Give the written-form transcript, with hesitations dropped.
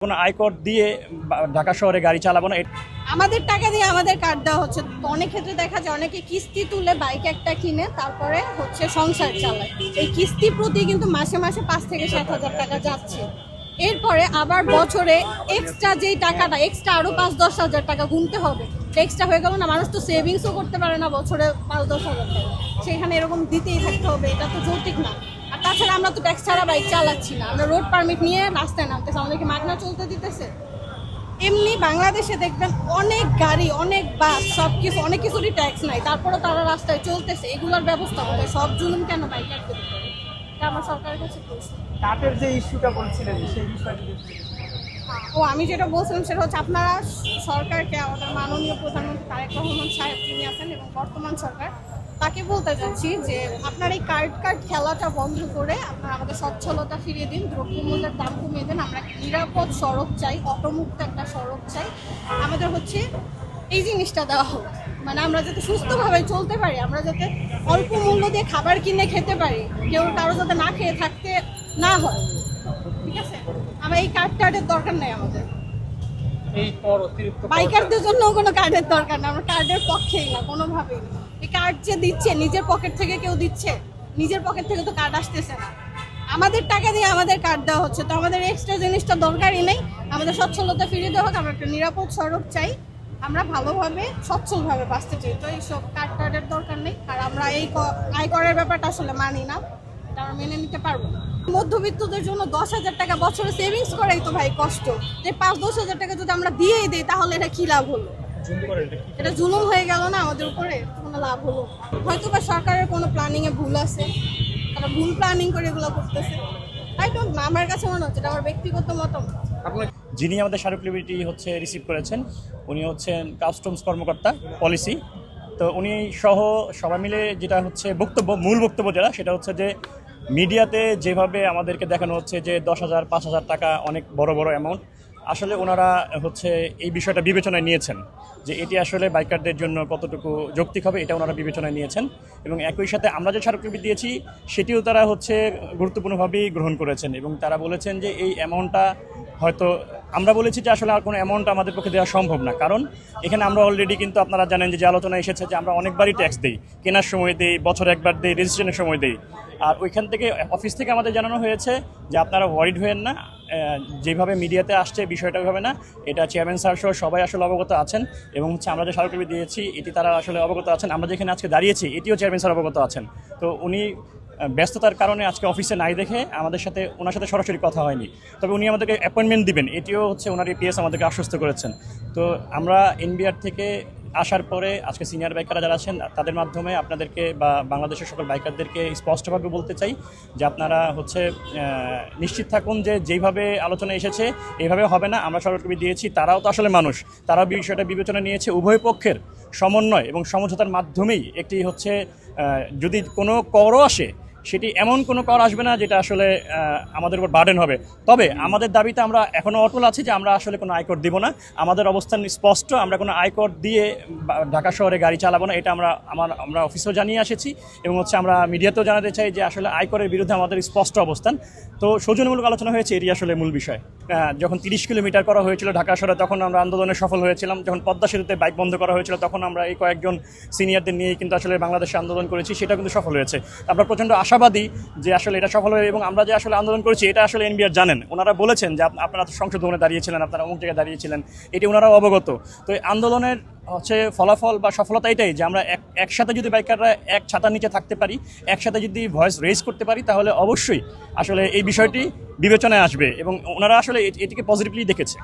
কোনো আয়কর দিয়ে ঢাকা শহরে গাড়ি চালাবো না। আমাদের টাকা দিয়ে আমাদের কার্ড দেওয়া হচ্ছে। অনেক ক্ষেত্রে দেখা যায় অনেকে কিস্তি তুলে বাইক একটা কিনে তারপরে সংসার চালায়। এই কিস্তি প্রতি কিন্তু মাসে মাসে 5 থেকে 7,000 টাকা যাচ্ছে। এরপরে আবার বছরে এক্সট্রা যেই টাকাটা এক্সট্রা আরো 5-10 হাজার টাকা গুনতে হবে। এক্সট্রা হয়ে গেল না, মানুষ তো সেভিংসও করতে পারে না বছরে 5-10 হাজার টাকা, সেখানে এরকম দিতেই থাকতে হবে। এটা তো যৌক্তিক না। আর তাছাড়া আমরা তো ট্যাক্স ছাড়া বাইক চালাচ্ছি না, আমরা রোড পারমিট নিয়ে রাস্তায় নামতেছি, আমাদেরকে মাগনা চলতে দিতেছে। এমনি বাংলাদেশে দেখবেন অনেক গাড়ি, অনেক বাস, সবকিছু অনেক কিছুরই ট্যাক্স নাই, তারপরে তারা রাস্তায় চলতেছে। এগুলোর ব্যবস্থা হবে। সব জুলুম কেন বাইকারদের উপরে? এটা আমার সরকারের কাছে প্রশ্ন। কাটের যে ইস্যুটা বলছিলেন সেই বিষয়টি আমি যেটা বলছিলাম সেটা হচ্ছে, আপনারা সরকারকে, আমাদের মাননীয় প্রধানমন্ত্রী তারেক রহমান সাহেব যিনি আছেন এবং বর্তমান সরকার, তাকে বলতে চাচ্ছি যে আপনার এই কার্ড খেলাটা বন্ধ করে আপনারা আমাদের সচ্ছলতা ফিরিয়ে দিন, দ্রব্যমূল্যের দাম কমিয়ে দিন। আমরা নিরাপদ সড়ক চাই, অটোমুক্ত একটা সড়ক চাই। আমাদের এই জিনিসটা দেওয়া হোক, মানে আমরা যাতে সুস্থভাবে চলতে পারি, আমরা যাতে অল্প মূল্য দিয়ে খাবার কিনে খেতে পারি, কারো যাতে না খেয়ে থাকতে না হয়। ঠিক আছে, আমরা এই কার্ডের দরকার নেই আমাদের। বাইকারদের জন্য কোনো কার্ডের দরকার না, আমরা কার্ডের পক্ষেই না কোনোভাবেই। এই কার্ড যে দিচ্ছে নিজের পকেট থেকে কেউ দিচ্ছে, নিজের পকেট থেকে তো কার্ড আসতেছে না। আমাদের টাকা দিয়ে আমাদের কার্ড দেওয়া হচ্ছে, তো আমাদের এক্সট্রা জিনিসটা দরকারই নেই। আমাদের সচ্ছলতা ফিরিয়ে দেওয়া হোক, আমরা একটা নিরাপদ সড়ক চাই, আমরা ভালোভাবে সচ্ছলভাবে বাঁচতে চাই। তো এইসব কার্ডের দরকার নেই। আর আমরা এই আয়করের ব্যাপারটা আসলে মানি না, এটা আমরা মেনে নিতে পারবো না। মধ্যবিত্তদের জন্য 10,000 টাকা বছরে সেভিংস করাই তো ভাই কষ্ট। যে 5-10 হাজার টাকা যদি আমরা দিয়েই দিই তাহলে এটা কি লাভ হলো? এটা জুলুম হয়ে গেল না আমাদের উপরে? কোনো লাভ হলো? হয়তো বা সরকারের কোনো প্ল্যানিং এ ভুল আছে, তারা ভুল প্ল্যানিং করে এগুলো করতেছে। আমার কাছে মনে হচ্ছে, এটা আমার ব্যক্তিগত মতামত। যিনি আমাদের স্মারকলিপিটি রিসিভ করেছেন উনি হচ্ছেন কাস্টমস কর্মকর্তা পলিসি। তো উনি সহ সবাই মিলে যেটা মূল বক্তব্য যেটা সেটা হচ্ছে যে মিডিয়াতে যেভাবে আমাদেরকে দেখানো হচ্ছে যে 10,000 5,000 টাকা অনেক বড় বড় অ্যামাউন্ট, আসলে ওনারা এই বিষয়টা বিবেচনায় নিয়েছেন যে এটি আসলে বাইকারদের জন্য কতটুকু যৌক্তিক হবে, এটা ওনারা বিবেচনায় নিয়েছেন। এবং একই সাথে আমরা যে স্মারকলিপি দিয়েছি সেটিও তারা গুরুত্বপূর্ণভাবেই গ্রহণ করেছেন এবং তারা বলেছেন যে এই অ্যামাউন্টটা হয়তো আমরা বলেছি যে আসলে আর কোনো অ্যামাউন্ট আমাদের পক্ষে দেওয়া সম্ভব না, কারণ এখানে আমরা অলরেডি কিন্তু আপনারা জানেন যে আলোচনা এসেছে যে আমরা অনেকবারই ট্যাক্স দিই, কেনার সময় দিই, বছরে একবার দিই, রেজিস্ট্রেশনের সময় দিই। আর ওইখান থেকে অফিস থেকে আমাদের জানানো হয়েছে যে আপনারা ওয়ারিড হয়েন না, যেভাবে মিডিয়াতে আসছে বিষয়টা ওইভাবে না। এটা চেয়ারম্যান স্যার সহ সবাই আসলে অবগত আছেন এবং আমরা যে স্মারকলিপি দিয়েছি এটি তারা আসলে অবগত আছেন। আমরা যেখানে আজকে দাঁড়িয়েছি এটিও চেয়ারম্যান স্যার অবগত আছেন। তো উনি ব্যস্ততার কারণে আজকে অফিসে নাই দেখে ওনার সাথে সরাসরি কথা হয়নি, তবে উনি আমাদেরকে অ্যাপয়েন্টমেন্ট দিবেন এটিও ওনার এপিএস আমাদেরকে আশ্বস্ত করেছেন। তো আমরা এনবিআর থেকে আসার পরে আজকে সিনিয়র বাইকাররা যারা আছেন তাদের মাধ্যমে আপনাদেরকে বা বাংলাদেশের সকল বাইকারদেরকে স্পষ্টভাবে বলতে চাই যে আপনারা নিশ্চিত থাকুন যে যেইভাবে আলোচনা এসেছে এইভাবে হবে না। আমরা স্মারকলিপি দিয়েছি, তারাও তো আসলে মানুষ, তারাও বিষয়টা বিবেচনা নিয়েছে। উভয় পক্ষের সমন্বয় এবং সমঝোতার মাধ্যমেই একটি যদি কোনো করও আসে সেটি এমন কোনো কর আসবে না যেটা আসলে আমাদের উপর বার্ডেন হবে। তবে আমাদের দাবিতে আমরা এখনও অটল আছি যে আমরা আসলে কোনো আয়কর দিব না। আমাদের অবস্থান স্পষ্ট, আমরা কোনো আয়কর দিয়ে ঢাকা শহরে গাড়ি চালাবো না। এটা আমরা অফিসেও জানিয়ে এসেছি এবং আমরা মিডিয়াতেও জানাতে চাই যে আসলে আয়করের বিরুদ্ধে আমাদের স্পষ্ট অবস্থান। তো সৌজন্যমূলক আলোচনা হয়েছে, এটি আসলে মূল বিষয়। যখন 30 কিলোমিটার করা হয়েছিল ঢাকা শহরে তখন আমরা আন্দোলনে সফল হয়েছিলাম। যখন পদ্মা সেতুতে বাইক বন্ধ করা হয়েছিল তখন আমরা এই কয়েকজন সিনিয়রদের নিয়ে কিন্তু আসলে বাংলাদেশে আন্দোলন করেছি, সেটা কিন্তু সফল হয়েছে। আমরা প্রচণ্ড আশাবাদী যে আসলে এটা সফল হবে এবং আমরা যে আসলে আন্দোলন করেছি এটা আসলে এনবিআর জানেন। ওনারা বলেছেন যে আপনারা সংসদ ভবনে দাঁড়িয়েছিলেন, আপনারা অমুক জায়গায় দাঁড়িয়েছিলেন, এটি ওনারাও অবগত। তো এই আন্দোলনের ফলাফল বা সফলতা এটাই যে আমরা একসাথে যদি বাইকাররা এক ছাতার নিচে থাকতে পারি, একসাথে যদি ভয়েস রেজ করতে পারি, তাহলে অবশ্যই আসলে এই বিষয়টি বিবেচনায় আসবে এবং ওনারা আসলে এটিকে পজিটিভলি দেখেছে।